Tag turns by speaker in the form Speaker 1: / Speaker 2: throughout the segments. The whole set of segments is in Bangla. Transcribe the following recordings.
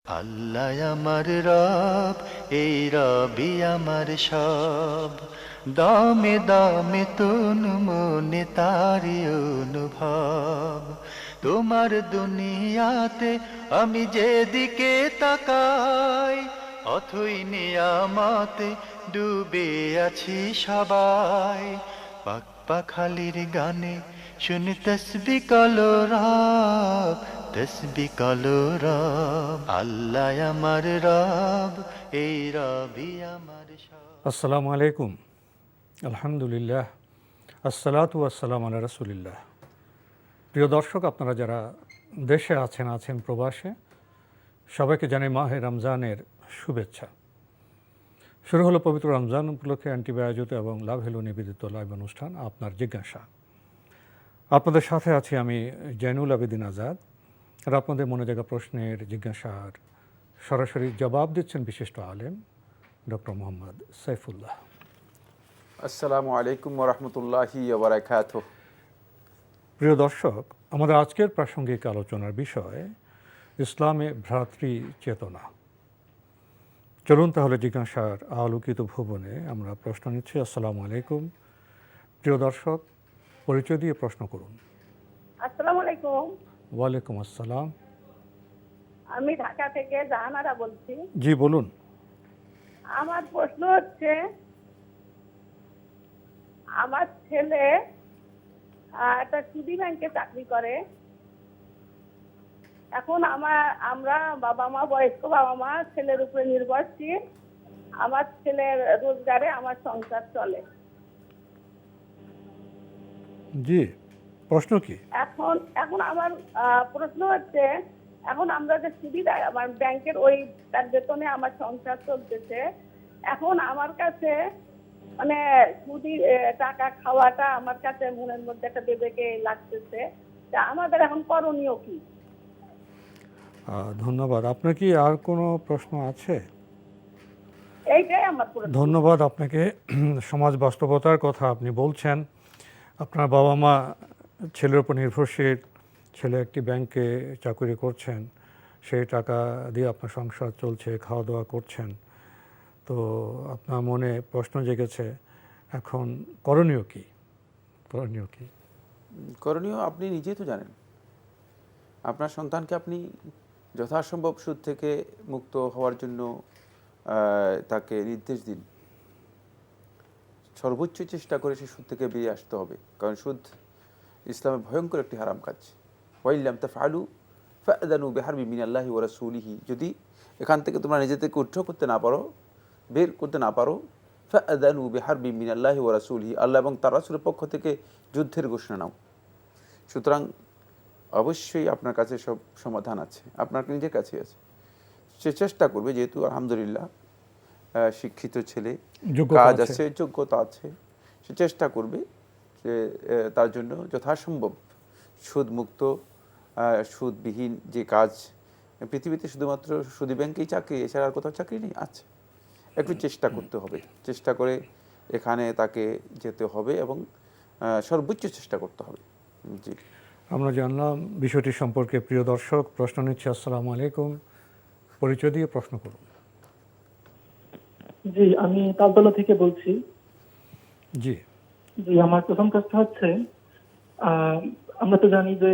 Speaker 1: আল্লাহ আমার রব, এই রবি আমার সব। দামে দামে তুন মনে তারি অনুভব। তোমার দুনিয়াতে আমি যেদিকে তাকাই, অথই নিয়ামতে ডুবে আছি সবাই। পাক পাখালির গানে শুনি তসবি কলরব, তসবি কলরব। আল্লাহ আমার রব, এই রবি আমার সব।
Speaker 2: আসসালামু আলাইকুম। আলহামদুলিল্লাহ, আসসালাতু ওয়াসসালামু আলা রাসূলিল্লাহ। প্রিয় দর্শক, আপনারা যারা দেশে আছেন প্রবাসে, সবাইকে জানাই মাহে রমজানের শুভেচ্ছা। শুরু হলো পবিত্র রমজান উপলক্ষে এনটিভি আয়োজিত এবং লাভ হেলো নিবেদিত লাইভ অনুষ্ঠান আপনার জিজ্ঞাসা। আপনাদের সাথে আছি আমি জয়নুল আবেদিন আজাদ। আর আপনাদের মনে জায়গা প্রশ্নের জিজ্ঞাসার সরাসরি জবাব দিচ্ছেন বিশিষ্ট আলেম ডক্টর মোহাম্মদ সাইফুল্লাহ।
Speaker 3: আসসালামু আলাইকুম ওরহমতুল্লাহি ওয়া বারাকাতুহু।
Speaker 2: প্রিয় দর্শক, আমাদের আজকের প্রাসঙ্গিক আলোচনার বিষয় ইসলামে ভ্রাতৃ চেতনা। চলুন তাহলে জিজ্ঞাসার আলোকিত ভুবনে আমরা প্রশ্ন নিচ্ছি। আসসালামু আলাইকুম। প্রিয় দর্শক, পরিচয় দিয়ে প্রশ্ন করুন।
Speaker 4: আসসালামু আলাইকুম।
Speaker 2: ওয়ালাইকুম আসসালাম।
Speaker 4: আমি ঢাকা থেকে জাহানারা বলছি।
Speaker 2: জি বলুন।
Speaker 4: আমার প্রশ্ন হচ্ছে, আমার ছেলে একটা সিডি ব্যাংকে চাকরি করে। এখন আমরা বাবা মা, বয়স্ক বাবা মা, ছেলের উপরে নির্ভরশীল। আমার ছেলের রোজগারে আমার সংসার চলে।
Speaker 2: জি, প্রশ্ন কি?
Speaker 4: এখন আমার প্রশ্ন হচ্ছে, এখন আমরা যে সুবিধা আমার ব্যাংকের ওই তার বেতনে আমার সংসার চলতেছে, এখন আমার কাছে মানে সুদি টাকা খাওয়াটা আমার কাছে মনের মধ্যে একটা বিবেকে লাগতেছে। তা আমাদের এখন করণীয় কি?
Speaker 2: ধন্যবাদ। আপনার কি আর কোনো প্রশ্ন আছে?
Speaker 4: এইটাই আমার প্রশ্ন।
Speaker 2: ধন্যবাদ আপনাকে। সমাজ বাস্তবতার কথা আপনি বলছেন। আপনার বাবা মা ছেলের উপর নির্ভরশীল, ছেলে একটি ব্যাংকে চাকরি করছেন, সেই টাকা দিয়ে আপনার সংসার চলছে, খাওয়া দাওয়া করছেন। তো আপনার মনে প্রশ্ন জেগেছে, এখন করণীয় কি?
Speaker 3: করণীয় আপনি নিজেই তো জানেন। আপনার সন্তানকে আপনি যথাসম্ভব সুদ থেকে মুক্ত হওয়ার জন্য তাকে নির্দেশ দিন। সর্বোচ্চ চেষ্টা করে সে সুদ থেকে বেরিয়ে আসতে হবে, কারণ সুদ ইসলামের ভয়ঙ্কর একটি হারাম কাজ। ওয়াইল্লাম তাফআলু ফাআযানু বিহারবি মিনাল্লাহি ওয়া রাসূলিহি। যদি এখান থেকে তোমরা নিজেদেরকে উদ্ধার করতে না পারো, বের করতে না পারো, ফাআযানু বিহারবি মিনাল্লাহি ওয়া রাসূলিহি, আল্লাহ এবং তার রাসূলের পক্ষ থেকে যুদ্ধের ঘোষণা নাও। সুতরাং অবশ্যই আপনার কাছে সব সমাধান আছে, আপনার নিজের কাছে আছে। সে চেষ্টা করবে, যেহেতু আলহামদুলিল্লাহ শিক্ষিত ছেলে, কাজ আছে, যোগ্যতা আছে, সে চেষ্টা করবে যে তার জন্য যথাসম্ভব সুদমুক্ত, সুদবিহীন যে কাজ। পৃথিবীতে শুধুমাত্র সুদী ব্যাংকেই চাকরি, এছাড়া আর কোথাও চাকরি নেই। আছে, একটু চেষ্টা করতে হবে, চেষ্টা করে এখানে তাকে যেতে হবে এবং সর্বোচ্চ চেষ্টা করতে হবে। জি,
Speaker 2: আমরা জানলাম বিষয়টি সম্পর্কে। প্রিয় দর্শক, প্রশ্ন নিচ্ছি। আসসালামু আলাইকুম। পরিচয় দিয়ে প্রশ্ন করুন।
Speaker 5: জি, আমি তালতলা থেকে বলছি।
Speaker 2: জি
Speaker 5: জি, আমার প্রথম প্রশ্ন হচ্ছে, আমরা তো জানি যে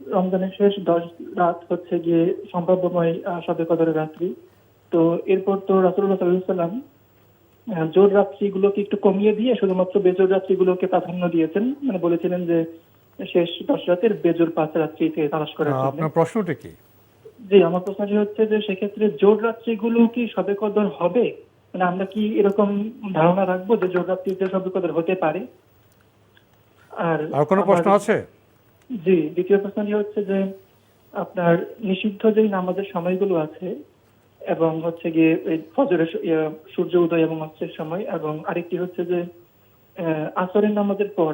Speaker 5: রমজানের শেষ 10 রাত হচ্ছে গিয়ে সম্ভাব্যময় শবে কদরের রাত্রি। তো এরপর তো রাসূলুল্লাহ সাল্লাল্লাহু আলাইহি ওয়াসাল্লাম জোর রাত্রিগুলোকে একটু কমিয়ে দিয়ে শুধুমাত্র বেজোর রাত্রিগুলোকে প্রাধান্য দিয়েছেন, মানে বলেছিলেন যে শেষ 10 রাতের বেজোর 5 রাত্রিতে তালাশ করার জন্য।
Speaker 2: আপনার প্রশ্নটি কি?
Speaker 5: জি, আমার প্রশ্নটি হচ্ছে যে সেক্ষেত্রে জোর রাত্রিগুলো কি শবে কদর হবে? মানে আমরা কি এরকম ধারণা রাখবো যে জোর রাত্রিতে শবে কদর হতে পারে?
Speaker 2: আর কোনো প্রশ্ন আছে?
Speaker 5: জি, দ্বিতীয় প্রশ্নটি হচ্ছে যে আপনার নিষিদ্ধ যে নামাজের সময়গুলো আছে এবং হচ্ছে গিয়ে ফজরের সূর্য উদয় এবং অস্তের সময়, এবং আরেকটি হচ্ছে যে আসরের নামাজের পর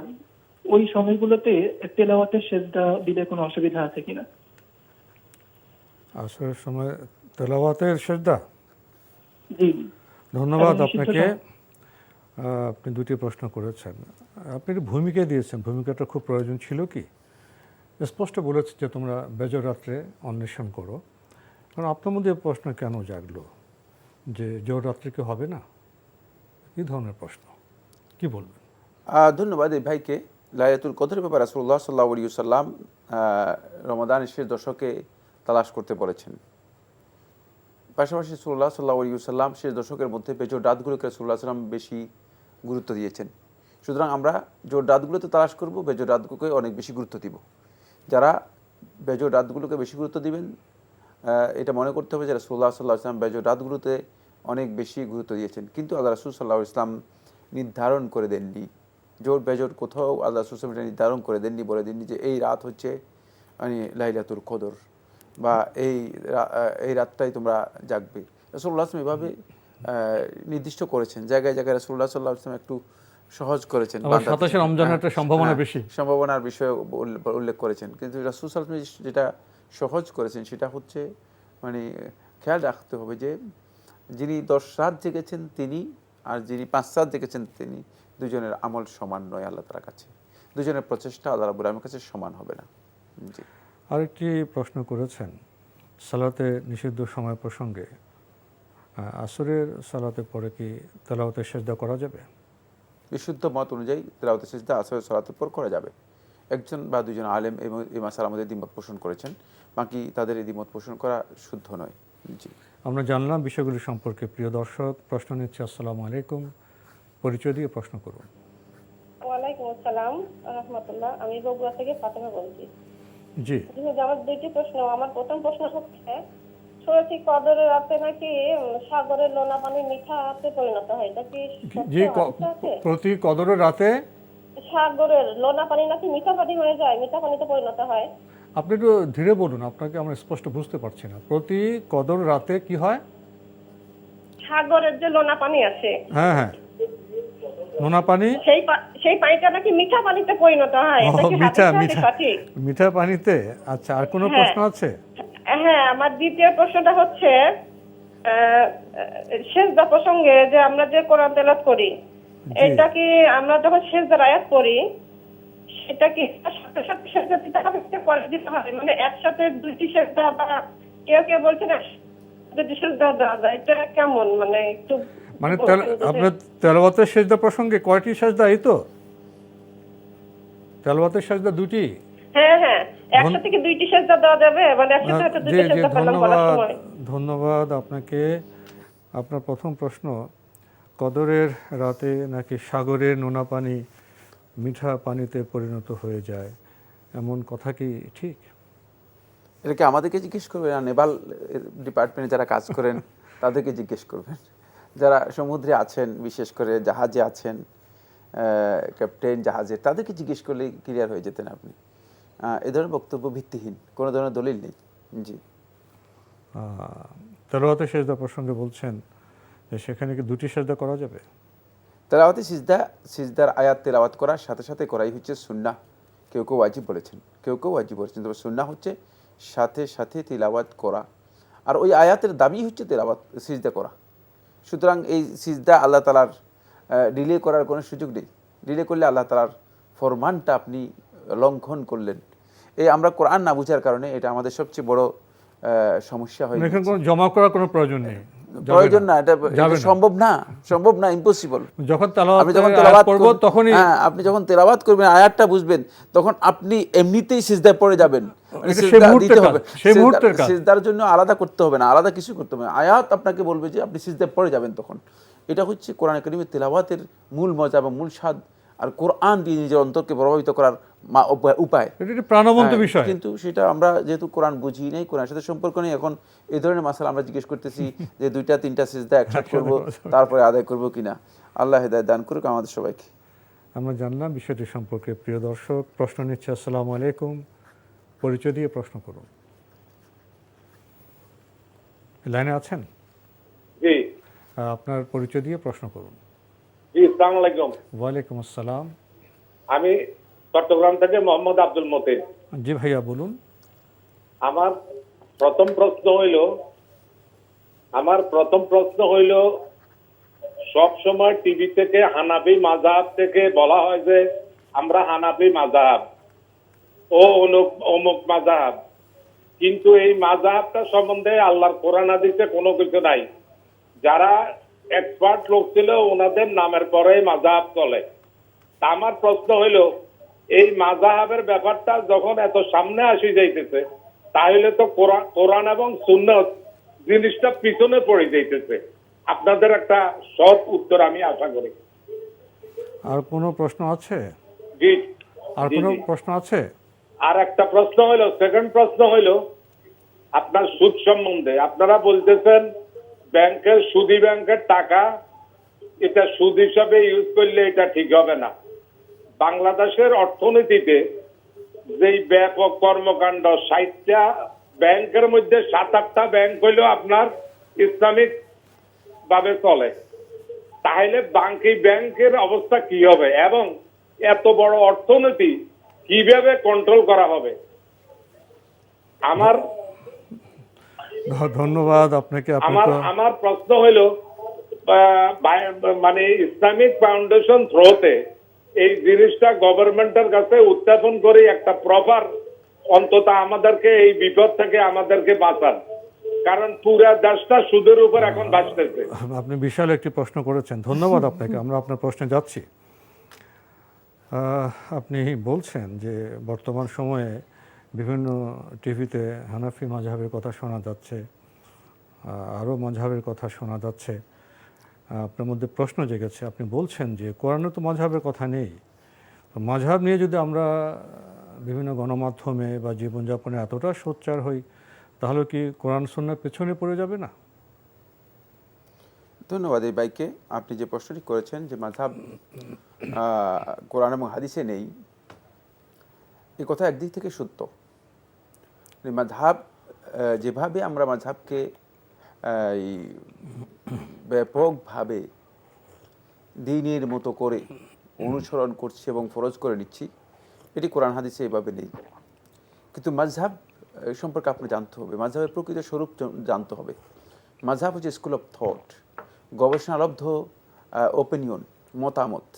Speaker 5: ওই সময়গুলোতে তেলাওয়াতের সেজদা দিলে কোনো অসুবিধা আছে কিনা?
Speaker 2: আসরের সময় তেলাওয়াতের সেজদা?
Speaker 5: জি,
Speaker 2: ধন্যবাদ আপনাকে। আপনি দুটি প্রশ্ন করেছেন। আপনি ভূমিকা দিয়েছেন, ভূমিকাটা খুব প্রয়োজন ছিল। কি স্পষ্ট বলেছে যে তোমরা বেজর রাত্রে অন্বেষণ করো। কারণ আপনার মধ্যে প্রশ্ন কেন জাগলো যে জোর রাত্রি কি হবে না? কী ধরনের প্রশ্ন, কি বলবেন?
Speaker 3: ধন্যবাদ এই ভাইকে। লাইলাতুল কদরের ব্যাপারে রাসূলুল্লাহ সাল্লাল্লাহু আলাইহি ওয়াসাল্লাম রমাদানের শেষ দশকে তালাশ করতে বলেছেন। পাশাপাশি রাসূলুল্লাহ সাল্লাল্লাহু আলাইহি ওয়াসাল্লাম শেষ দশকের মধ্যে বেজোড় রাতগুলোকে রাসূলুল্লাহ সাল্লাল্লাহু আলাইহি ওয়াসাল্লাম বেশি গুরুত্ব দিয়েছেন। সুতরাং আমরা জোর রাতগুলোতে তালাশ করব, বেজোড় রাতগুলোকে অনেক বেশি গুরুত্ব দিব। যারা বেজোড় রাতগুলোকে বেশি গুরুত্ব দিবেন, এটা মনে করতে হবে যে রাসূলুল্লাহ সাল্লাল্লাহু আলাইহি ওয়াসাল্লাম বেজোড় রাতগুলোতে অনেক বেশি গুরুত্ব দিয়েছেন। কিন্তু আল্লাহ রাসূল সাল্লাল্লাহু আলাইহি ওয়াসাল্লাম নির্ধারণ করে দেননি, জোর বেজোর কোথাও আল্লাহ রাসূল সাল্লাল্লাহু আলাইহি ওয়াসাল্লাম নির্ধারণ করে দেননি, বলে দেননি যে এই রাত হচ্ছে মানে লাইলাতুল কদর বা এই রাতটাই তোমরা জাগবে। রাসূলুল্লাহ সাল্লাল্লাহু আলাইহি ওয়াসাল্লাম এভাবে নির্দিষ্ট করেছেন। জায়গায় জায়গায় রাসূলুল্লাহ সাল্লাল্লাহু আলাইহি ওয়াসাল্লাম একটু সহজ করেছেন,
Speaker 2: 27 রমজানের একটা সম্ভাবনা বেশি,
Speaker 3: সম্ভাবনার বিষয়ে উল্লেখ করেছেন। কিন্তু রাসূল সাল্লাল্লাহু আলাইহি ওয়াসাল্লাম যেটা সহজ করেছেন সেটা হচ্ছে মানে খেয়াল রাখতে হবে যে যিনি 10 রাত জেগেছেন তিনি আর যিনি 5 রাত জেগেছেন তিনি, দুজনের আমল সমান নয় আল্লাহ তাআলার কাছে। দুজনের প্রচেষ্টা আল্লাহ রাব্বুল আলামিনের কাছে সমান হবে না। জি।
Speaker 2: আরেকটি প্রশ্ন করেছেন সালাতে নিষিদ্ধ সময় প্রসঙ্গে, আসরের সালাতে পরে কি তেলাওয়াতে সেজদা করা যাবে?
Speaker 3: বিশুদ্ধ মত অনুযায়ী তেলাওয়াতে সিজদা আসরের সালাতের পর করা যাবে। একজন বা দুজন আলেম এবং এই মাসালার মধ্যে দ্বিমত পোষণ করেছেন, বাকি তাদের এই দ্বিমত পোষণ করা শুদ্ধ নয়। জি,
Speaker 2: আমরা জানলাম বিষয়গুলি সম্পর্কে। প্রিয় দর্শক, প্রশ্ন নিচ্ছে। আসসালামু আলাইকুম, পরিচয় দিয়ে প্রশ্ন করুন।
Speaker 6: ওয়ালাইকুম আসসালাম রাহমাতুল্লাহ। আমি বগুড়া থেকে ফাতেমা বলছি।
Speaker 2: জি,
Speaker 6: আমার দুইটি প্রশ্ন। আমার প্রথম প্রশ্ন হচ্ছে, শুনেছি কদরের রাতে নাকি সাগরের লোনা পানি মিঠাতে পরিণত হয়, এটা কি
Speaker 2: জি, প্রতি কদরের রাতে
Speaker 6: সাগরের লোনা পানি নাকি মিঠা পানি হয়ে যায়, মিঠা পানিতে পরিণত হয়?
Speaker 2: আপনি একটু ধীরে বলুন, আপনাকে আমরা স্পষ্ট বুঝতে পারছি না। প্রতি কদর রাতে কি হয়?
Speaker 6: সাগরের যে লোনা পানি আছে,
Speaker 2: হ্যাঁ হ্যাঁ, নোনা পানি,
Speaker 6: সেই পানিটা নাকি মিঠা পানিতে পরিণত হয়, এটা কি হাদিসে সঠিক?
Speaker 2: মিঠা পানিতে। আচ্ছা, আর কোনো প্রশ্ন আছে?
Speaker 6: হ্যাঁ, আমার দ্বিতীয় প্রশ্নটা হচ্ছে সেজদা প্রসঙ্গে, যে আমরা যে কোরআন তেলাওয়াত করি, এটা কি আমরা যখন সেজদার আয়াত পড়ি সেটা কি সাথে সাথে সেজদা দিতে হবে, মানে একসাথে দুইটি সেজদা, বা কেউ কেউ বলছে না দুটি সেজদা দেওয়া যায়, এটা কেমন? মানে একটু
Speaker 2: মানে আপনার তেলাওয়াতের সেজদা প্রসঙ্গে কয়টি সেজদা? এই তো তেলাওয়াতের সেজদা দুটি।
Speaker 6: হ্যাঁ হ্যাঁ, একসাথে কি দুইটি সেজদা দেওয়া যাবে, মানে একসাথে হয়তো দুইটি সেজদা করলাম বলার সময়?
Speaker 2: ধন্যবাদ আপনাকে। আপনার প্রথম প্রশ্ন, কদরের রাতে নাকি সাগরের নোনা পানি মিঠা পানিতে পরিণত হয়ে যায়, এমন কথা কি ঠিক?
Speaker 3: এটাকে আমাদেরকে জিজ্ঞেস করবেন, আর নেভাল ডিপার্টমেন্টে যারা কাজ করেন তাদেরকে জিজ্ঞেস করবেন, যারা সমুদ্রে আছেন, বিশেষ করে জাহাজে আছেন, ক্যাপ্টেন জাহাজে, তাদেরকে জিজ্ঞেস করলে ক্লিয়ার হয়ে যেতেন আপনি। এ ধরনের বক্তব্য ভিত্তিহীন, কোনো ধরনের দলিল নেই। জি,
Speaker 2: তেলাওয়াতের সেজদা প্রসঙ্গে বলছেন যে সেখানে কি দুটি সেজদা করা যাবে?
Speaker 3: তেলাওয়াতে সিজদার আয়াত তেলাওয়াত করার সাথে সাথে করাই হচ্ছে সুন্নাহ। কেউ কেউ ওয়াজিব বলেছেন, কেউ কেউ ওয়াজিব বলেছেন, তবে সুন্নাহ হচ্ছে সাথে সাথে তিলাওয়াত করা, আর ওই আয়াতের দাবি হচ্ছে তেলাওয়াত সিজদা করা। সুতরাং এই সিজদা আল্লাহ তাআলার ডিলে করার কোনো সুযোগ নেই। ডিলে করলে আল্লাহ তাআলার ফরমানটা আপনি লঙ্ঘন করলেন। এই আমরা কোরআন না বুঝার কারণে এটা আমাদের সবচেয়ে বড় সমস্যা হয়ে গেছে।
Speaker 2: কোনো জমা করার কোনো প্রয়োজন নেই,
Speaker 3: প্রয়োজন না, এটা সম্ভব না, ইম্পসিবল।
Speaker 2: যখন তেলাওয়াত করব তখনই,
Speaker 3: হ্যাঁ, আপনি যখন তেলাওয়াত করবেন, আয়াতটা বুঝবেন, তখন আপনি এমনিতেই সিজদায় পড়ে যাবেন। সিজদার জন্য আলাদা করতে হবে না, আলাদা কিছু করতে হবে না। আয়াত আপনাকে বলবে যে আপনি সিজদায় পড়ে যাবেন তখন। এটা হচ্ছে কোরআন কারীমের তেলাওয়াতের মূল মজা এবং মূল স্বাদ, আর কোরআন দিয়ে নিজের অন্তরকে প্রভাবিত করার উপায়।
Speaker 2: এটা প্রাণবন্ত বিষয়।
Speaker 3: কিন্তু সেটা আমরা যেহেতু কোরআন বুঝি নাই, কোরআনের সাথে সম্পর্ক নেই, এখন এই ধরনের মাসালা আমরা জিজ্ঞেস করতেছি যে 2-3টা সিজদা একসাথে করব, তারপরে আদায় করব কিনা। আল্লাহ হিদায়াত দান করুক আমাদের সবাইকে।
Speaker 2: আমরা জানলাম বিষয়টি সম্পর্কে। প্রিয় দর্শক, প্রশ্ন নিচ্ছে। আসসালামু আলাইকুম, পরিচয় দিয়ে প্রশ্ন করুন। লাইনে আছেন?
Speaker 7: জি,
Speaker 2: আপনার পরিচয় দিয়ে প্রশ্ন করুন।
Speaker 7: জি, আসসালামু আলাইকুম।
Speaker 2: ওয়ালাইকুম আসসালাম।
Speaker 7: আমি চট্টগ্রাম থেকে মোহাম্মদ আব্দুল মতিন।
Speaker 2: জি ভাইয়া, বলুন।
Speaker 7: আমার প্রথম প্রশ্ন হইল সব সময় টিভি থেকে হানাফি মাযহাব থেকে বলা হয় যে আমরা হানাফি মাযহাব ও অমুক মাযহাব, কিন্তু এই মাযহাবটা সম্বন্ধে আল্লাহর কোরআন হাদিসে কোনো কিছু নাই। যারা এক্সপার্ট লোক ছিল ওনাদের নামের পরে মাযহাব চলে। তা আমার প্রশ্ন হইল, এই মাযহাবের ব্যাপারটা যখন এত সামনে আসি যাইতেছে, তাহলে তো কোরআন এবং সুন্নাত জিনিসটা পিছনে পড়ে যাইতেছে। আপনাদের একটা সৎ উত্তর আমি আশা করি।
Speaker 2: আর কোনো প্রশ্ন আছে?
Speaker 7: জি।
Speaker 2: আর
Speaker 7: জি,
Speaker 2: কোনো
Speaker 7: জি।
Speaker 2: প্রশ্ন আছে?
Speaker 7: আর একটা প্রশ্ন হইল, সেকেন্ড প্রশ্ন হইল আপনার সুদ সম্বন্ধে। আপনারা বলতেছেন ব্যাংকের সুদী ব্যাংকের টাকা এটা সুদ হিসাবে ইউজ করলে এটা ঠিক হবে না। বাংলাদেশের অর্থনীতিতে যেই ব্যাপক কর্মকাণ্ড, 60টা ব্যাংকের মধ্যে 7-8টা ব্যাংক হইল আপনার ইসলামিক ভাবে চলে। তাহলে বাকি ব্যাংকের অবস্থা কি হবে এবং এত বড় অর্থনীতি কিভাবে কন্ট্রোল করা হবে? আমার
Speaker 2: ধন্যবাদ আপনাকে।
Speaker 7: আমার প্রশ্ন হইল, মানে ইসলামিক ফাউন্ডেশন থ্রোতে এই জিনিসটা গভর্নমেন্টের কাছে উত্থাপন করে একটা প্রপার, অন্তত আমাদেরকে এই বিপদ থেকে আমাদেরকে বাঁচান, কারণ পুরা দেশটা সুদের উপর এখন বাঁচতেছে।
Speaker 2: আপনি বিশাল একটি প্রশ্ন করেছেন, ধন্যবাদ আপনাকে। আমরা আপনার প্রশ্নে যাচ্ছি। আপনি বলছেন যে বর্তমান সময়ে বিভিন্ন টিভিতে হানাফি মাযহাবের কথা শোনা যাচ্ছে, আরও মাযহাবের কথা শোনা যাচ্ছে। আপনার মধ্যে প্রশ্ন জেগেছে, আপনি বলছেন যে কোরআনে তো মাযহাবের কথা নেই। মাযহাব নিয়ে যদি আমরা বিভিন্ন গণমাধ্যমে বা জীবনযাপনে এতটা সোচ্চার হই, তাহলে কি কোরআন সুন্নাহর পেছনে পড়ে যাবে না?
Speaker 3: ধন্যবাদ এই ভাইকে। আপনি যে প্রশ্নটি করেছেন যে মাযহাব কোরআন এবং হাদিসে নেই, এই কথা একদিক থেকে সত্য। মাযহাব যেভাবে আমরা মাযহাবকে ব্যাপকভাবে দ্বীনের মতো করে অনুসরণ করছি এবং ফরজ করে নিচ্ছি, এটি কোরআন হাদিসে এভাবে নেই। কিন্তু মাযহাব সম্পর্কে আপনি জানতে হবে, মাযহাবের প্রকৃত স্বরূপ জানতে হবে। মাযহাব হচ্ছে স্কুল অফ থট, গবেষণালব্ধ ওপিনিয়ন, মতামত।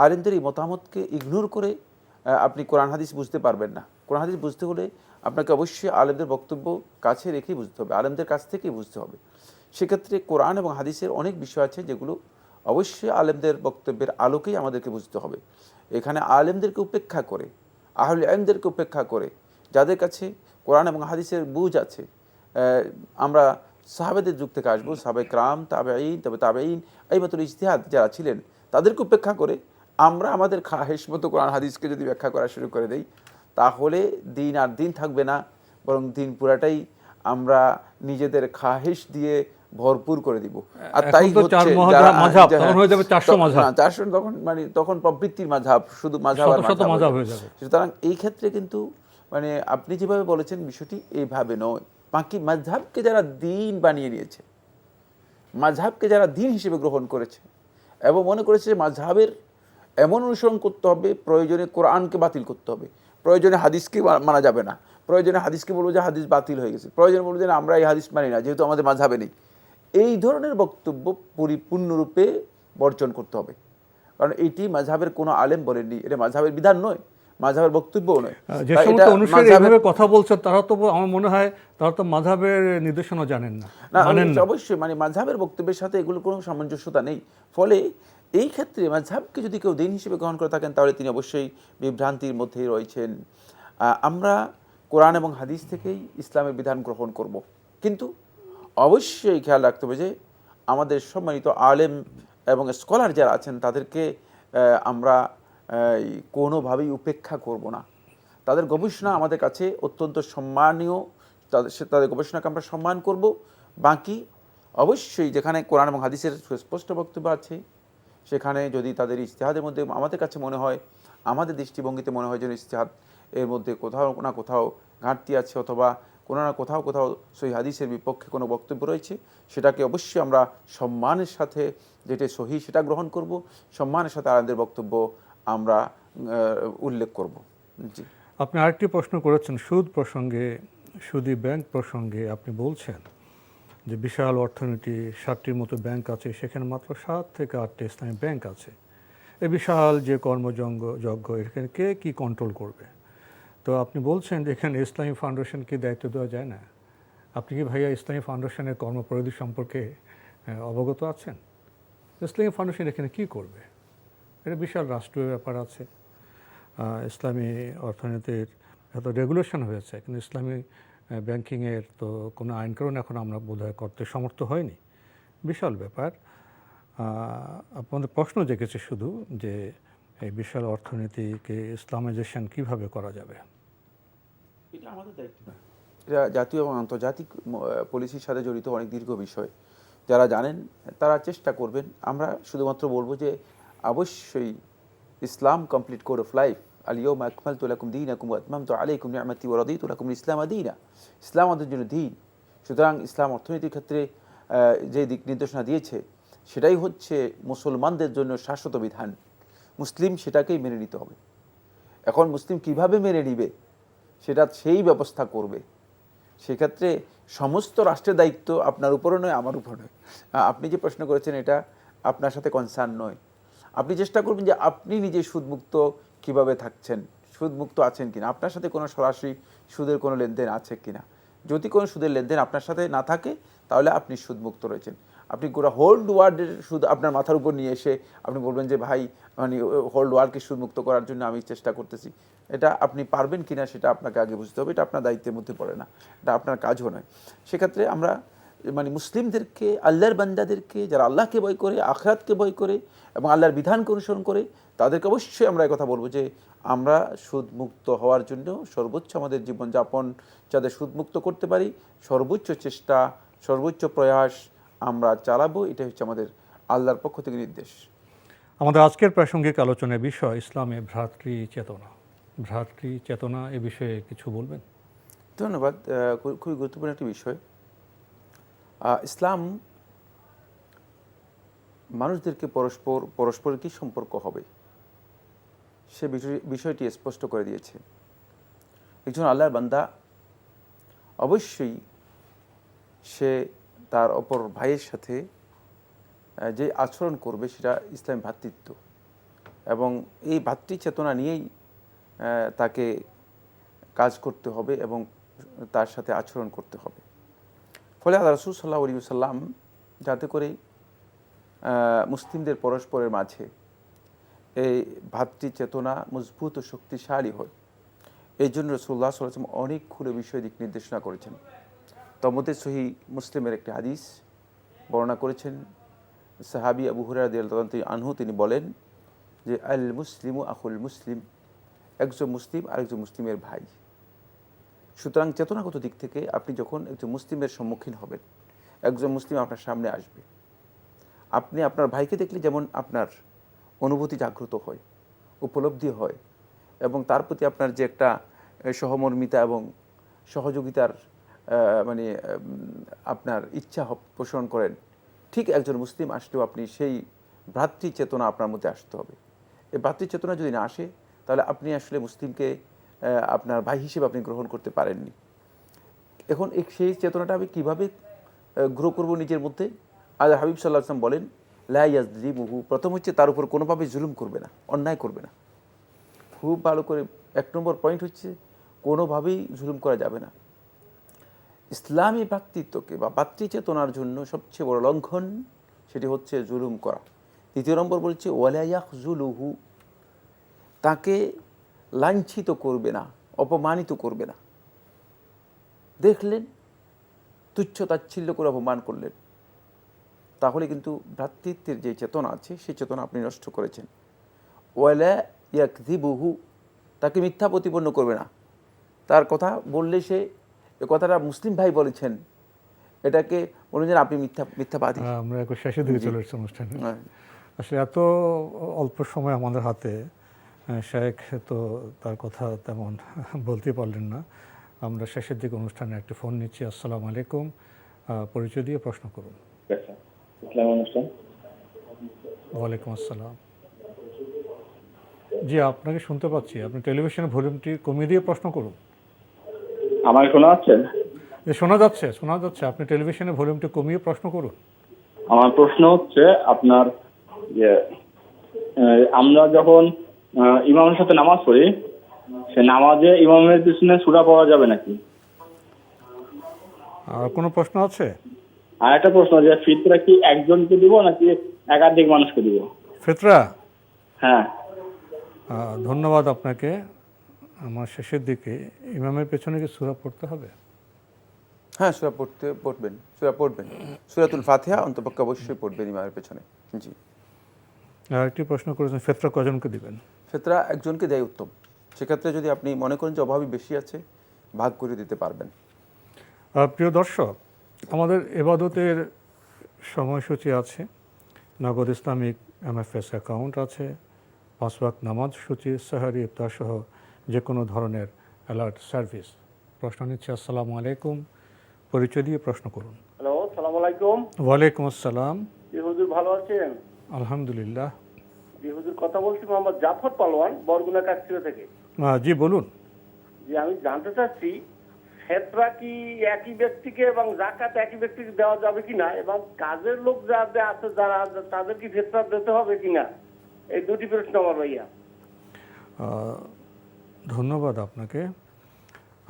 Speaker 3: আলেমদের এই মতামতকে ইগনোর করে আপনি কোরআন হাদিস বুঝতে পারবেন না। কোরআন হাদিস বুঝতে হলে আপনাকে অবশ্যই আলেমদের বক্তব্য কাছে রেখেই বুঝতে হবে, আলেমদের কাছ থেকেই বুঝতে হবে। সেক্ষেত্রে কোরআন এবং হাদিসের অনেক বিষয় আছে যেগুলো অবশ্যই আলেমদের বক্তব্যের আলোকেই আমাদেরকে বুঝতে হবে। এখানে আলেমদেরকে উপেক্ষা করে, আহলে ইলমদেরকে উপেক্ষা করে, যাদের কাছে কোরআন এবং হাদিসের বুঝ আছে, আমরা সাহাবাদের যুগ থেকে আসবো, সাহাবায়ে কেরাম, তাবেঈন, তাবেঈন, আইমাতুল ইজতিহাদ যারা ছিলেন, তাদেরকে উপেক্ষা করে আমরা আমাদের খাহেশ মতো কোরআন হাদিসকে যদি ব্যাখ্যা করা শুরু করে দেই, তাহলে দিন আর দিন থাকবে না, বরং দিন পুরাটাই আমরা নিজেদের খাহেশ দিয়ে ভরপুর করে দিব। আর তাই হচ্ছে তখন প্রবৃত্তির মাযহাব, শুধু মাযহাব আর মাযহাব হয়ে যাবে। সুতরাং এই ক্ষেত্রে কিন্তু মানে আপনি যেভাবে বলেছেন বিষয়টি এইভাবে নয়। বাকি মাযহাবকে যারা দ্বীন বানিয়ে নিয়েছে, মাযহাবকে যারা দ্বীন হিসেবে গ্রহণ করেছে এবং মনে করেছে মাযহাবের এমন অনুসরণ করতে হবে, প্রয়োজনে কোরআনকে বাতিল করতে হবে, প্রয়োজনে হাদিসকে মানা যাবে না, প্রয়োজনে হাদিসকে বলবো যে হাদিস বাতিল হয়ে গেছে, প্রয়োজনে বলবো যে আমরা এই হাদিস মানি না যেহেতু আমাদের মাযহাবে নেই, এই ধরনের বক্তব্য পরিপূর্ণরূপে বর্জন করতে হবে। কারণ এটি মাযহাবের কোনো আলেম বলেননি, এটা মাযহাবের বিধান নয়, মাযহাবের বক্তব্যও নয়।
Speaker 2: যে সমস্ত অনুসারী এইভাবে কথা বলছে তারা তো, আমার মনে হয় তারা তো মাযহাবের নির্দেশনা জানেন না।
Speaker 3: অবশ্যই মানে মাযহাবের বক্তব্যের সাথে এগুলোর কোনো সামঞ্জস্যতা নেই। ফলে এই ক্ষেত্রে মাযহাবকে যদি কেউ দ্বীন হিসেবে গ্রহণ করে থাকেন, তাহলে তিনি অবশ্যই বিভ্রান্তির মধ্যেই রয়েছেন। আমরা কোরআন এবং হাদিস থেকেই ইসলামের বিধান গ্রহণ করব, কিন্তু অবশ্যই খেয়াল রাখতে হবে যে আমাদের সম্মানিত আলেম এবং স্কলার যারা আছেন তাদেরকে আমরা কোনোভাবেই উপেক্ষা করব না। তাদের গবেষণা আমাদের কাছে অত্যন্ত সম্মানীয়, তাদের গবেষণাকে আমরা সম্মান করব। বাকি অবশ্যই যেখানে কোরআন এবং হাদিসের সুস্পষ্ট বক্তব্য আছে, সেখানে যদি তাদের ইজতিহাদের মধ্যে আমাদের কাছে মনে হয়, আমাদের দৃষ্টিভঙ্গিতে মনে হয় যেন ইজতিহাদ এর মধ্যে কোথাও না কোথাও ঘাটতি আছে, অথবা কোনো না কোথাও সহি হাদিসের বিপক্ষে কোনো বক্তব্য রয়েছে, সেটাকে অবশ্যই আমরা সম্মানের সাথে, যেটা সহি সেটা গ্রহণ করব, সম্মানের সাথে আলেমদের বক্তব্য আমরা উল্লেখ করব। জি,
Speaker 2: আপনি আরেকটি প্রশ্ন করেছেন সুদ প্রসঙ্গে, সুদী ব্যাংক প্রসঙ্গে। আপনি বলছেন যে বিশাল অর্থনীতি, 60টির মতো ব্যাংক আছে, সেখানে মাত্র 7 থেকে 8টি ইসলামী ব্যাংক আছে। এই বিশাল যে কর্মযজ্ঞ, এখানে কে কি কন্ট্রোল করবে? তো আপনি বলছেন যে এখানে ইসলামী ফাউন্ডেশনকে দায়িত্ব দেওয়া যায় না। আপনি কি ভাইয়া ইসলামী ফাউন্ডেশনের কর্মপরিধি সম্পর্কে অবগত আছেন? ইসলামী ফাউন্ডেশন এখানে কি করবে? এটা বিশাল রাষ্ট্রীয় ব্যাপার আছে। ইসলামী অর্থনীতির এত রেগুলেশন হয়েছে, কিন্তু ইসলামী ব্যাংকিংয়ের তো কোনো আইনকানুন এখন আমরা বোধহয় করতে সমর্থ হয়নি। বিশাল ব্যাপার। আপনাদের প্রশ্ন জেগেছে শুধু যে এই বিশাল অর্থনীতিকে ইসলামাইজেশন কিভাবে করা যাবে।
Speaker 3: এটা আমাদের দায়িত্ব না, এটা জাতীয় এবং আন্তর্জাতিক পলিসির সাথে জড়িত অনেক দীর্ঘ বিষয়। যারা জানেন তারা চেষ্টা করবেন। আমরা শুধুমাত্র বলবো যে অবশ্যই ইসলাম কমপ্লিট কোড অফ লাইফ, আল-ইয়াওমা আকমালতু লাকুম দীনাকুম ওয়া আতমামতু আলাইকুম নি'মাতি ওয়া রাদিতু লাকুমুল ইসলামা দীনা। ইসলাম আমাদের জন্য দিন। সুতরাং ইসলাম অর্থনীতির ক্ষেত্রে যে দিক নির্দেশনা দিয়েছে সেটাই হচ্ছে মুসলমানদের জন্য শাশ্বত বিধান। মুসলিম সেটাকেই মেনে নিতে হবে। এখন মুসলিম কিভাবে মেনে নিবে সেটা সেই ব্যবস্থা করবে। সেক্ষেত্রে সমস্ত রাষ্ট্রের দায়িত্ব আপনার উপরে নয়, আমার উপর নয়। আপনি যে প্রশ্ন করেছেন এটা আপনার সাথে কনসার্ন নয়। আপনি চেষ্টা করবেন যে আপনি নিজে সুদমুক্ত কিভাবে থাকছেন, সুদমুক্ত আছেন কিনা, আপনার সাথে কোনো সরাসরি সুদের কোনো লেনদেন আছে কিনা। যদি কোনো সুদের লেনদেন আপনার সাথে না থাকে তাহলে আপনি সুদমুক্ত রয়েছেন। আপনি গোটা হোল্ড ওয়ার্ল্ডের সুদ আপনার মাথার উপর নিয়ে এসে আপনি বলবেন যে ভাই মানে হোল্ড ওয়ার্ল্ডকে সুদমুক্ত করার জন্য আমি চেষ্টা করতেছি, এটা আপনি পারবেন কিনা সেটা আপনাকে আগে বুঝতে হবে। এটা আপনার দায়িত্বের মধ্যে পড়ে না, এটা আপনার কাজও নয়। সেক্ষেত্রে আমরা মানে মুসলিমদেরকে, আল্লাহর বান্দাদেরকে যারা আল্লাহকে ভয় করে, আখিরাতকে ভয় করে এবং আল্লাহর বিধানকে অনুসরণ করে, তাদেরকে অবশ্যই আমরা কথা বলবো যে আমরা সুদমুক্ত হওয়ার জন্য সর্বোচ্চ আমাদের জীবনযাপন যাদের সুদমুক্ত করতে পারি সর্বোচ্চ চেষ্টা, সর্বোচ্চ প্রয়াস আমরা চালাবো। এটা হচ্ছে আমাদের আল্লাহর পক্ষ থেকে নির্দেশ।
Speaker 2: আমাদের আজকের প্রাসঙ্গিক আলোচনার বিষয় ইসলামে ভ্রাতৃ চেতনা। ভ্রাতৃ চেতনা এ বিষয়ে কিছু বলবেন?
Speaker 3: ধন্যবাদ। খুবই গুরুত্বপূর্ণ একটি বিষয়। ইসলাম মানুষদেরকে পরস্পরের কী সম্পর্ক হবে সে বিষয়টি স্পষ্ট করে দিয়েছে। একজন আল্লাহর বান্দা অবশ্যই সে তার অপর ভাইয়ের সাথে যে আচরণ করবে সেটা ইসলামী ভ্রাতৃত্ব, এবং এই ভ্রাতৃ চেতনা নিয়েই তাকে কাজ করতে হবে এবং তার সাথে আচরণ করতে হবে। ফলে আল্লাহ রাসূল সাল্লাল্লাহু আলাইহি ওয়াসাল্লাম যাতে করে মুসলিমদের পরস্পরের মাঝে এই ভ্রাতৃ চেতনা মজবুত ও শক্তিশালী হয়, এই জন্য রাসূলুল্লাহ সাল্লাল্লাহু আলাইহি ওয়াসাল্লাম অনেকগুলো বিষয় দিক নির্দেশনা করেছেন। তার মধ্যে সহিহ মুসলিমের একটি হাদিস বর্ণনা করেছেন সাহাবী আবু হুরায়রা রাদিয়াল্লাহু আনহু। তিনি বলেন যে আল মুসলিমু আখুল মুসলিম, একজন মুসলিম আরেকজন মুসলিমের ভাই। সুতরাং চেতনাগত দিক থেকে আপনি যখন একজন মুসলিমের সম্মুখীন হবেন, একজন মুসলিম আপনার সামনে আসবে, আপনি আপনার ভাইকে দেখলে যেমন আপনার অনুভূতি জাগ্রত হয়, উপলব্ধি হয় এবং তার প্রতি আপনার যে একটা সহমর্মিতা এবং সহযোগিতার মানে আপনার ইচ্ছা পোষণ করেন, ঠিক একজন মুসলিম আসলেও আপনি সেই ভ্রাতৃ চেতনা আপনার মধ্যে আসতে হবে। এই ভ্রাতৃ চেতনা যদি না আসে তাহলে আপনি আসলে মুসলিমকে আপনার ভাই হিসেবে আপনি গ্রহণ করতে পারেননি। এখন সেই চেতনাটা আমি কীভাবে গ্রো করবো নিজের মধ্যে? আল্লাহ হাবিব সাল্লাল্লাহু আলাইহি ওয়াসাল্লাম বলেন লা ইয়াজলিমুহু, প্রথম হচ্ছে তার উপর কোনোভাবে জুলুম করবে না, অন্যায় করবে না। খুব ভালো করে 1 নম্বর পয়েন্ট হচ্ছে কোনোভাবেই জুলুম করা যাবে না। ইসলামী ভ্রাতৃত্বকে বা ভ্রাতৃচেতনার জন্য সবচেয়ে বড় লঙ্ঘন সেটি হচ্ছে জুলুম করা। 2 নম্বর বলছে ওয়ালা ইয়াখজুলুহু, তাকে লাঞ্ছিত করবে না, অপমানিত করবে না। দেখলেন তুচ্ছ তাচ্ছিল্য করে অপমান করলেন, তাহলে কিন্তু ভ্রাতৃত্বের যে চেতনা আছে সেই চেতনা আপনি নষ্ট করেছেন। ওয়ালা ইয়াকযিবুহু, তাকে মিথ্যা প্রতিপন্ন করবে না। তার কথা বললে সে এ কথাটা মুসলিম ভাই বলেছেন, এটাকে বলবেন যে আপনি মিথ্যাবাদী।
Speaker 2: আমরা একটু শেষের দিকে চলে এসেছি অনুষ্ঠানে। আসলে এত অল্প সময় আমাদের হাতে, শেখ তো তার কথা তেমন বলতে পারলেন না। আমরা শেষের দিকে অনুষ্ঠানে একটি ফোন নিচ্ছি। আসসালামু আলাইকুম, পরিচয় দিয়ে প্রশ্ন করুন। ওয়ালাইকুম আসসালাম। জি, আপনাকে শুনতে পাচ্ছি। আপনি টেলিভিশনের ভলিউমটি কমিয়ে দিয়ে প্রশ্ন করুন।
Speaker 8: আমার শোনা যাচ্ছে?
Speaker 2: শোনা যাচ্ছে। আপনি টেলিভিশনের ভলিউমটি কমিয়ে প্রশ্ন করুন।
Speaker 8: আমার প্রশ্ন হচ্ছে আপনার যে আমরা যখন ইমামের সাথে নামাজ পড়ি সে নামাজে ইমামের পিছনে সূরা পড়া যাবে নাকি?
Speaker 2: আর কোনো প্রশ্ন আছে?
Speaker 8: আর একটা প্রশ্ন, যে ফিতরা কি একজনকে দিব নাকি একাধিক মানুষকে দিব?
Speaker 2: ফিতরা?
Speaker 8: হ্যাঁ।
Speaker 2: ধন্যবাদ আপনাকে। আমার শেষের দিকে ইমামের পেছনে কি সূরা পড়তে হবে?
Speaker 3: হ্যাঁ, পড়বেন, সূরা পড়বেন। সূরাতুল ফাতিহা অন্তপক্ষে অবশ্যই পড়বেন ইমামের পেছনে। জি।
Speaker 2: আর একটি প্রশ্ন করেছেন, ফিতরা কজনকে দিবেন?
Speaker 3: ফিতরা একজনকে দেয় উত্তম। সেক্ষেত্রে যদি আপনি মনে করেন যে অভাবী বেশি আছে, ভাগ করে দিতে পারবেন।
Speaker 2: প্রিয় দর্শক, আমাদের এবাদতের সময়সূচি আছে, নগদ ইসলামিক MFS অ্যাকাউন্ট আছে, 5 ওয়াক্ত নামাজ সূচি, সাহারি, ইফতার সহ যে কোনো ধরনের অ্যালার্ট সার্ভিস। প্রশ্ন নিচ্ছে। আসসালামু আলাইকুম, পরিচয় দিয়ে প্রশ্ন করুন।
Speaker 9: হ্যালো, আসসালামু আলাইকুম।
Speaker 2: ওয়ালাইকুম আসসালাম।
Speaker 9: জি হুজুর, ভালো আছেন?
Speaker 2: আলহামদুলিল্লাহ।
Speaker 9: জি হুজুর, কথা বলছি মোহাম্মদ জাফর পালোয়ান, বরগুনা কাকচিরা থেকে।
Speaker 2: জি বলুন।
Speaker 9: জি, আমি জানতে চাচ্ছি ফিতরা কি একই ব্যক্তিকে এবং যাকাত একই ব্যক্তিকে দেওয়া যাবে কিনা, এবং কাজের লোক যাদের আছে যারা, তাদের কি ফিতরা দিতে হবে কিনা, এই দুটি প্রশ্ন আমার ভাইয়া।
Speaker 2: ধন্যবাদ আপনাকে।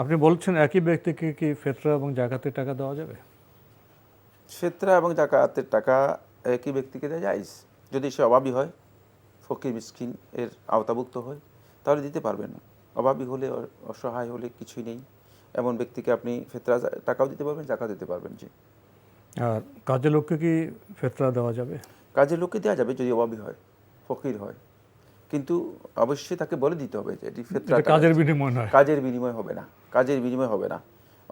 Speaker 2: আপনি বলছেন একই ব্যক্তিকে কি ফিতরা এবং জাকাতের টাকা দেওয়া যাবে?
Speaker 3: ফিতরা এবং জাকাতের টাকা একই ব্যক্তিকে দেওয়া জায়েজ, যদি সে অভাবী হয়, ফকির মিসকিন এর আওতাভুক্ত হয়, তাহলে দিতে পারবেন। অভাবী হলে, অসহায় হলে, কিছুই নেই এমন ব্যক্তিকে আপনি ফিতরা টাকাও দিতে পারবেন, জাকাত দিতে পারবেন। জি।
Speaker 2: আর কাজের লোককে কি ফিতরা দেওয়া যাবে?
Speaker 3: কাজের লোককে দেওয়া যাবে যদি অভাবী হয়, ফকির হয়, কিন্তু অবশ্যই তাকে বলে দিতে হবে যে এটি ফিতরা।
Speaker 2: কাজের বিনিময় নয়।
Speaker 3: কাজের বিনিময় হবে না, কাজের বিনিময় হবে না।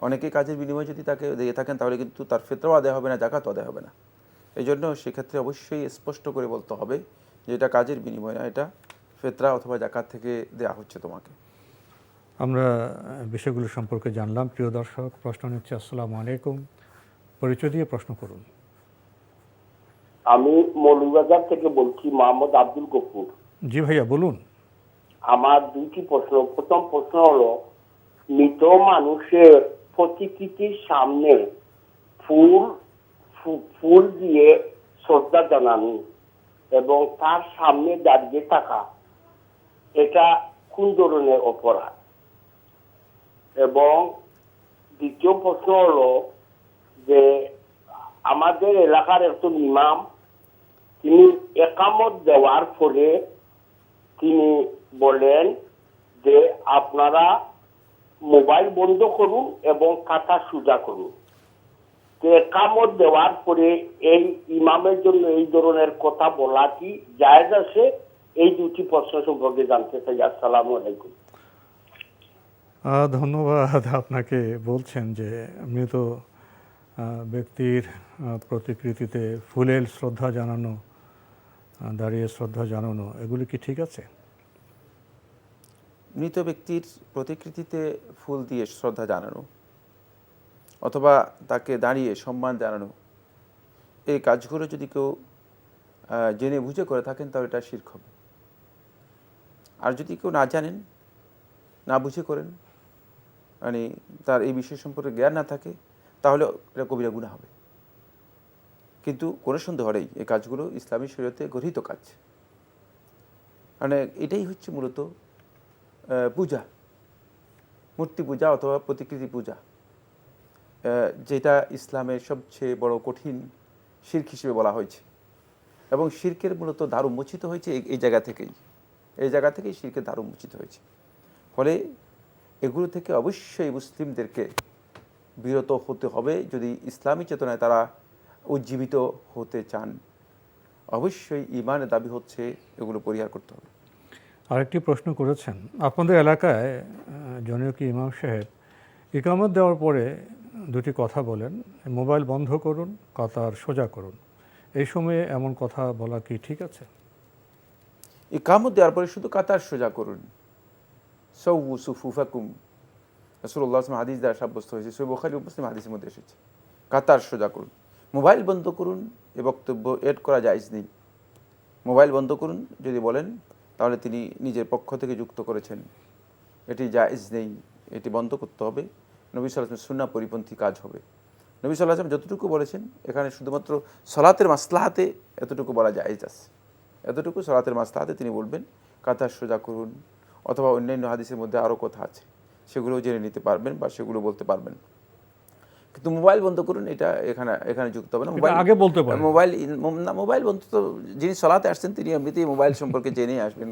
Speaker 3: অনেকে কাজের বিনিময় যদি তাকে দিয়ে থাকেন, তাহলে কিন্তু তার ফিতরাও আদায় হবে না, জাকাতও আদায় হবে না। এই জন্য সেক্ষেত্রে অবশ্যই স্পষ্ট করে বলতে হবে যে এটা কাজের বিনিময় না, এটা ফিতরা অথবা জাকাত থেকে দেওয়া হচ্ছে তোমাকে।
Speaker 2: আমরা বিষয়গুলো সম্পর্কে জানলাম। প্রিয় দর্শক, প্রশ্ন নিচ্ছে। আসসালামু আলাইকুম, পরিচয় দিয়ে প্রশ্ন করুন।
Speaker 10: আমি মৌলভীবাজার থেকে বলছি, মোহাম্মদ আব্দুল গফুর।
Speaker 2: জি ভাইয়া বলুন।
Speaker 10: আমার দুইটি প্রশ্ন। প্রথম প্রশ্ন হলো, মৃত মানুষের প্রতিকৃতির সামনে ফুল দিয়ে শ্রদ্ধা জানানো এবং তার সামনে দাঁড়িয়ে থাকা, এটা কোন ধরনের অপরাধ? এবং দ্বিতীয় প্রশ্ন হলো যে, আমাদের এলাকার একজন ইমাম, তিনি একামত দেওয়ার পরে তিনি বলেন যে আপনারা মোবাইল বন্ধ করুন এবং খাতা সোজা করুন। তো একামত দেওয়ার পরে এই ইমামের জন্য এই ধরনের কথা বলা কি জায়েজ আছে? এই দুটি প্রশ্ন সম্পর্কে জানতে চাই। আসসালামু আলাইকুম।
Speaker 2: ধন্যবাদ আপনাকে। বলছেন যে মৃত ব্যক্তির প্রতিকৃতিতে ফুলের শ্রদ্ধা জানানো, দাঁড়িয়ে শ্রদ্ধা জানানো, এগুলি কি ঠিক আছে?
Speaker 3: মৃত ব্যক্তির প্রতিকৃতিতে ফুল দিয়ে শ্রদ্ধা জানানো অথবা তাকে দাঁড়িয়ে সম্মান জানানো, এই কাজগুলো যদি কেউ জেনে বুঝে করে থাকেন, তাহলে এটা শিরক হবে। আর যদি কেউ না জানেন, না বুঝে করেন, মানে তার এই বিষয় সম্পর্কে জ্ঞান না থাকে, তাহলে এটা কবিরা গুনাহ হবে। কিন্তু কোনো সন্দেহ নেই, এই কাজগুলো ইসলামী শরীয়তে গৃহীত কাজ। মানে এটাই হচ্ছে মূলত পূজা, মূর্তি পূজা অথবা প্রতিকৃতি পূজা, যেটা ইসলামের সবচেয়ে বড় কঠিন শিরক হিসেবে বলা হয়েছে। এবং শিরকের মূলত দ্বার উন্মোচিত হয়েছে এই জায়গা থেকেই শিরকের দ্বার উন্মোচিত হয়েছে। ফলে এগুলো থেকে অবশ্যই মুসলিমদেরকে বিরত হতে হবে। যদি ইসলামী চেতনায় তারা উজ্জীবিত হতে চান, অবশ্যই ঈমানের দাবি হচ্ছে এগুলো পরিহার করতে হবে।
Speaker 2: আরেকটি প্রশ্ন করেছেন, আপনাদের এলাকায় জনৈক ইমাম সাহেব ইকামত দেওয়ার পরে দুটি কথা বলেন, মোবাইল বন্ধ করুন, কাতার সোজা করুন। এই সময়ে এমন কথা বলা কি ঠিক আছে?
Speaker 3: ইকামত দেওয়ার পরে শুধু কাতার সোজা করুন, সাওয়ু সুফুফাকুম, রাসূলুল্লাহ সাল্লাল্লাহু আলাইহি ওয়াসাল্লাম হাদিস দ্বারা সাব্যস্ত হয়েছে, সহিহ বুখারী ও মুসলিম হাদিসের মধ্যে এসেছে। কাতার সোজা করুন। মোবাইল বন্ধ করুন এ বক্তব্য এড করা জায়েজ নেই। মোবাইল বন্ধ করুন যদি বলেন, তাহলে তিনি নিজের পক্ষ থেকে যুক্ত করেছেন, এটি জায়েজ নেই, এটি বন্ধ করতে হবে। নবী সাল্লাল্লাহু আলাইহি ওয়াসাল্লাম সুন্নাহ পরিপন্থী কাজ হবে। নবী সাল্লাল্লাহু আলাইহি ওয়াসাল্লাম যতটুকু বলেছেন, এখানে শুধুমাত্র সালাতের মাসলাহাতে এতটুকু বলা জায়েজ আছে। এতটুকু সালাতের মাসলাহাতে তিনি বলবেন কাতার সোজা করুন, অথবা অন্যান্য হাদিসের মধ্যে আরও কথা আছে, সেগুলো জেনে নিতে পারবেন বা সেগুলো বলতে পারবেন। কিন্তু মোবাইল বন্ধ করুন, এটা এখানে যুক্ত হবে না। মোবাইল
Speaker 2: আগে বলতে পারেন।
Speaker 3: মোবাইল বন্ধ তো, যিনি সলাতে আসছেন তিনি এমনিতেই মোবাইল সম্পর্কে জেনেই আসবেন।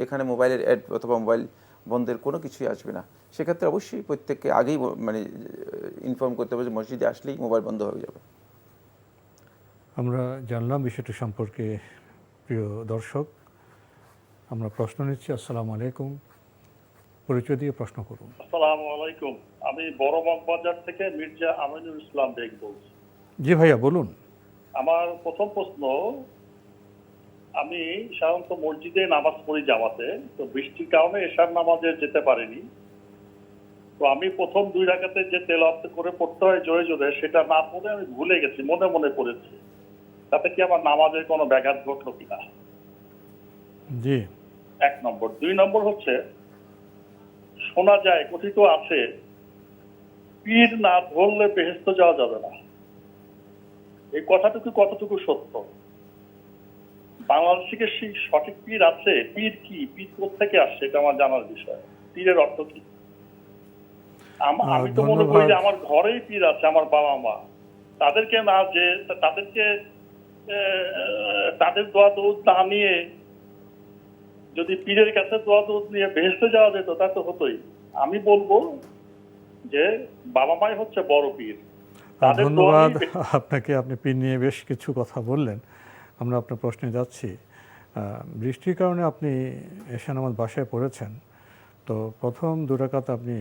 Speaker 3: এখানে মোবাইলের অ্যাড অথবা মোবাইল বন্ধের কোনো কিছুই আসবে না। সেক্ষেত্রে অবশ্যই প্রত্যেককে আগেই মানে ইনফর্ম করতে হবে যে মসজিদে আসলেই মোবাইল বন্ধ হয়ে যাবে।
Speaker 2: আমরা জানলাম বিষয়টি সম্পর্কে। প্রিয় দর্শক, আমরা প্রশ্ন নিচ্ছি। আসসালামু আলাইকুম, পরিচয় দিয়ে প্রশ্ন করুন।
Speaker 11: আসসালামু আলাইকুম, আমি বড় মগবাজার থেকে মির্জা আমিনুল ইসলাম বেগ বলছি।
Speaker 2: জি ভাইয়া বলুন।
Speaker 11: আমার প্রথম প্রশ্ন, আমি সাধারণত মসজিদে নামাজ পড়ি জামাতে, তো বৃষ্টির কারণে এশার নামাজে যেতে পারিনি। তো আমি প্রথম 2 রাকাতে যে তেলাওয়াত করে পড়তে হয় জোরে জোরে, সেটা না পড়ে আমি ভুলে গেছি, মনে মনে পড়েছি। তাতে কি আমার নামাজের কোনো ব্যাঘাত ঘটলো কিনা?
Speaker 2: জি।
Speaker 11: 1 নম্বর। 2 নম্বর হচ্ছে, শোনা যায়, কথিত আছে, পীর না ধরলে বেহেশতে যাওয়া যাবে না। এই কথাটুকু কতটুকু সত্য? বাংলাদেশে কি সঠিক পীর আছে? পীর কি, পীর কোথেকে আসছে, এটা আমার জানার বিষয়। পীরের অর্থ কি? আমি তো মনে করি যে আমার ঘরেই পীর আছে, আমার বাবা মা, তাদেরকে না, যে তাদের দোয়া দৌদ না নিয়ে যদি পীরের কাছে দোয়া দৌদ নিয়ে বেহেশতে যাওয়া যেত, তা তো হতোই। আমি বলবো যে বাবা মাই হচ্ছে বড় পীর।
Speaker 2: ধন্যবাদ আপনাকে, আপনি পীর নিয়ে বেশ কিছু কথা বললেন। আমরা আপনার প্রশ্নে যাচ্ছি। বৃষ্টির কারণে আপনি এশা নামাজ বাসায় পড়েছেন, তো প্রথম 2 রাকাত আপনি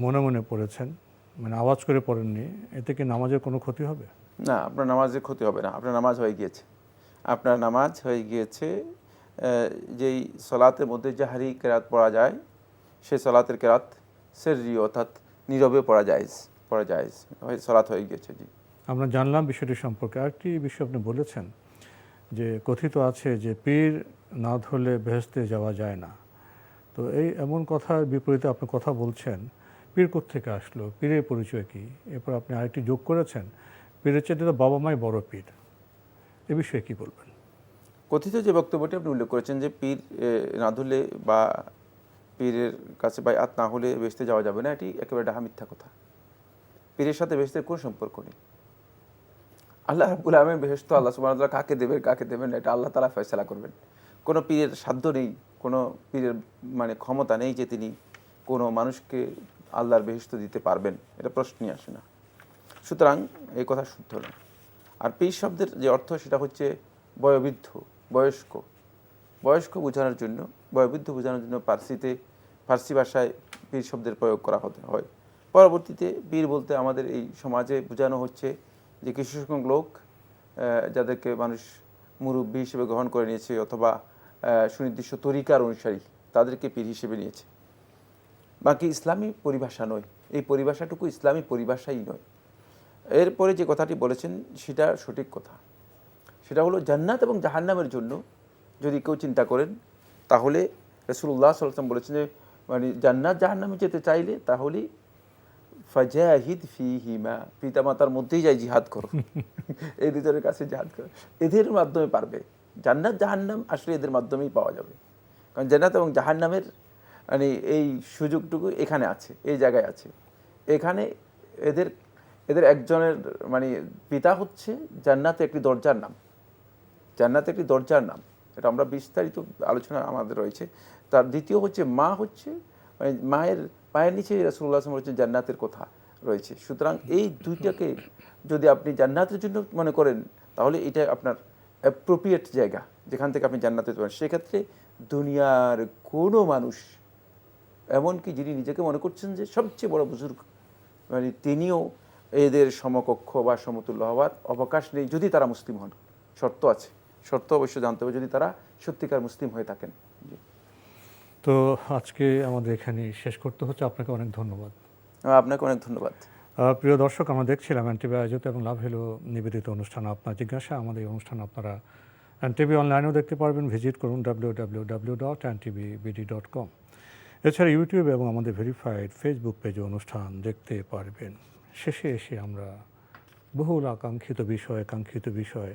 Speaker 2: মনে মনে পড়েছেন, মানে আওয়াজ করে পড়েননি, এতে কি নামাজের কোনো ক্ষতি হবে?
Speaker 3: না, আপনার নামাজের ক্ষতি হবে না। আপনার নামাজ হয়ে গিয়েছে, আপনার নামাজ হয়ে গিয়েছে। যেই সলাতের মধ্যে জাহারি কেরাত পড়া যায়, সেই সলাতের কেরাত সিররি অর্থাৎ নীরবে পড়া যায়, সলাত হয়ে গিয়েছে। জি,
Speaker 2: আমরা জানলাম বিষয়টি সম্পর্কে। আরেকটি বিষয় আপনি বলেছেন যে কথিত আছে যে পীর না ধরলে বেহেশতে যাওয়া যায় না। তো এমন কথার বিপরীতে আপনি কথা বলছেন, পীর কোত্থেকে আসলো, পীরের পরিচয় কি? এরপর আপনি আরেকটি যোগ করেছেন, পীরের চাইতে তো বাবা মাই বড় পীর। এ বিষয়ে কি বলবেন?
Speaker 3: কথিত যে বক্তব্যটি আপনি উল্লেখ করেছেন যে পীর না ধরলে বা পীরের কাছে বায়াত না হলে বেহেশতে যাওয়া যাবে না, এটি একেবারে ডাহা মিথ্যা কথা। পীরের সাথে বেহেশতের কোনো সম্পর্ক নেই। আল্লাহ রাব্বুল আলামিন বেহেশত আল্লাহ সুবহানাহু ওয়া তাআলা কাকে দেবেন এটা আল্লাহ তাআলা ফয়সালা করবেন। কোনো পীরের সাধ্য নেই, কোনো পীরের মানে ক্ষমতা নেই যে তিনি কোনো মানুষকে আল্লাহর বেহেশত দিতে পারবেন, এটা প্রশ্নই আসে না। সুতরাং এই কথা শুদ্ধ নয়। আর পীর শব্দের যে অর্থ সেটা হচ্ছে বয়োবৃদ্ধ, বয়স্ক বোঝানোর জন্য, বয়োবৃদ্ধ বোঝানোর জন্য ফার্সি ভাষায় পীর শব্দের প্রয়োগ করা হয়। পরবর্তীতে পীর বলতে আমাদের এই সমাজে বোঝানো হচ্ছে যে কিছু সংখ্যক লোক যাদেরকে মানুষ মুরব্বী হিসেবে গ্রহণ করে নিয়েছে অথবা সুনির্দিষ্ট তরিকার অনুসারী, তাদেরকে পীর হিসেবে নিয়েছে। বাকি ইসলামী পরিভাষা নয়, এই পরিভাষাটুকু ইসলামী পরিভাষাই নয়। এরপরে যে কথাটি বলেছেন সেটা সঠিক কথা। সেটা হলো জান্নাত এবং জাহান্নামের জন্য যদি কেউ চিন্তা করেন, তাহলে রাসূলুল্লাহ সাল্লাল্লাহু আলাইহি ওয়াসাল্লাম বলেছেন যে মানে জান্নাত জাহান্নামে যেতে চাইলে তাহলে ফাজাহিদ ফিহিমা, পিতামাতার মধ্যেই যাই জিহাদ করো, এই দুজনের কাছে জিহাদ করো, এদের মাধ্যমে পারবে। জান্নাত জাহান্নাম আসলে এদের মাধ্যমেই পাওয়া যাবে, কারণ জান্নাত এবং জাহান্নামের মানে এই সুযোগটুকু এখানে আছে, এই জায়গায় আছে। এখানে এদের একজনের মানে পিতা হচ্ছে জান্নাতে একটি দরজার নাম, জান্নাতে একটি দরজার নাম, এটা আমরা বিস্তারিত আলোচনা আমাদের রয়েছে। তার দ্বিতীয় হচ্ছে মা, হচ্ছে মানে মায়ের পায়ের নিচে রাসূলুল্লাহ সাল্লাল্লাহু আলাইহি ওয়াসাল্লাম বলেছেন জান্নাতের কথা রয়েছে। সুতরাং এই দুইটাকে যদি আপনি জান্নাতের জন্য মনে করেন, তাহলে এটা আপনার অ্যাপ্রোপ্রিয়েট জায়গা যেখান থেকে আপনি জান্নাতে যেতে পারেন। সেক্ষেত্রে দুনিয়ার কোনো মানুষ, এমনকি যিনি নিজেকে মনে করছেন যে সবচেয়ে বড় বুজুর্গ, মানে তিনিও এদের সমকক্ষ বা সমতুল্য হওয়ার অবকাশ নেই, যদি তারা মুসলিম হন। শর্ত আছে, শর্ত অবশ্যই জানতে হবে, যদি তারা সত্যিকার মুসলিম হয়ে থাকেন।
Speaker 2: তো আজকে আমাদের এখানে শেষ করতে হচ্ছে। আপনাকে অনেক ধন্যবাদ।
Speaker 3: আপনাকে অনেক ধন্যবাদ।
Speaker 2: প্রিয় দর্শক, আমরা দেখছিলাম এনটিভি আয়োজিত এবং লাভ হলো নিবেদিত অনুষ্ঠান আপনার জিজ্ঞাসা। আমাদের এই অনুষ্ঠান আপনারা এনটিভি অনলাইনেও দেখতে পারবেন, ভিজিট করুন www.ntvbd.com। এছাড়া ইউটিউব এবং আমাদের ভেরিফাইড ফেসবুক পেজে অনুষ্ঠান দেখতে পারবেন। শেষে এসে আমরা বহুল কাঙ্ক্ষিত বিষয়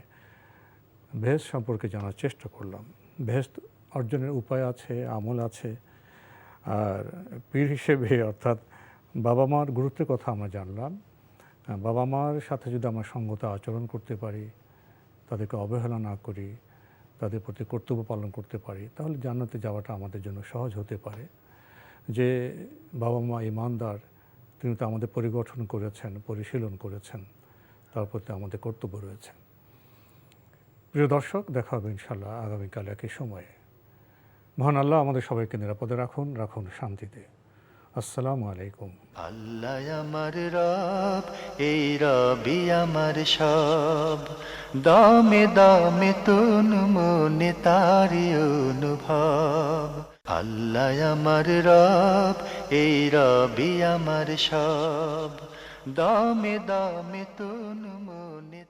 Speaker 2: বেহেশত সম্পর্কে জানার চেষ্টা করলাম। বেহেশত অর্জনের উপায় আছে, আমল আছে। আর পীর হিসেবে অর্থাৎ বাবা মার গুরুত্বের কথা আমরা জানলাম। বাবা মার সাথে যদি আমরা সঙ্গত আচরণ করতে পারি, তাদেরকে অবহেলা না করি, তাদের প্রতি কর্তব্য পালন করতে পারি, তাহলে জান্নাতে যাওয়াটা আমাদের জন্য সহজ হতে পারে। যে বাবা মা ঈমানদার, তিনি তো আমাদের পরিগঠন করেছেন, পরিশীলন করেছেন, তার প্রতি আমাদের কর্তব্য রয়েছে। প্রিয় দর্শক, দেখা হবে ইনশাআল্লাহ আগামীকাল একই সময়ে। মহান আল্লাহ আমাদের সবাইকে নিরাপদে রাখুন, রাখুন শান্তিতে। আসসালামু আলাইকুম।
Speaker 1: আল্লাহ আমার রব, এই রবি আমার সব, দামে দামে তুন মনে তারি অনুভব। আল্লাহ আমার রব, এই রবি আমার সব, দামে দামে তুন মনে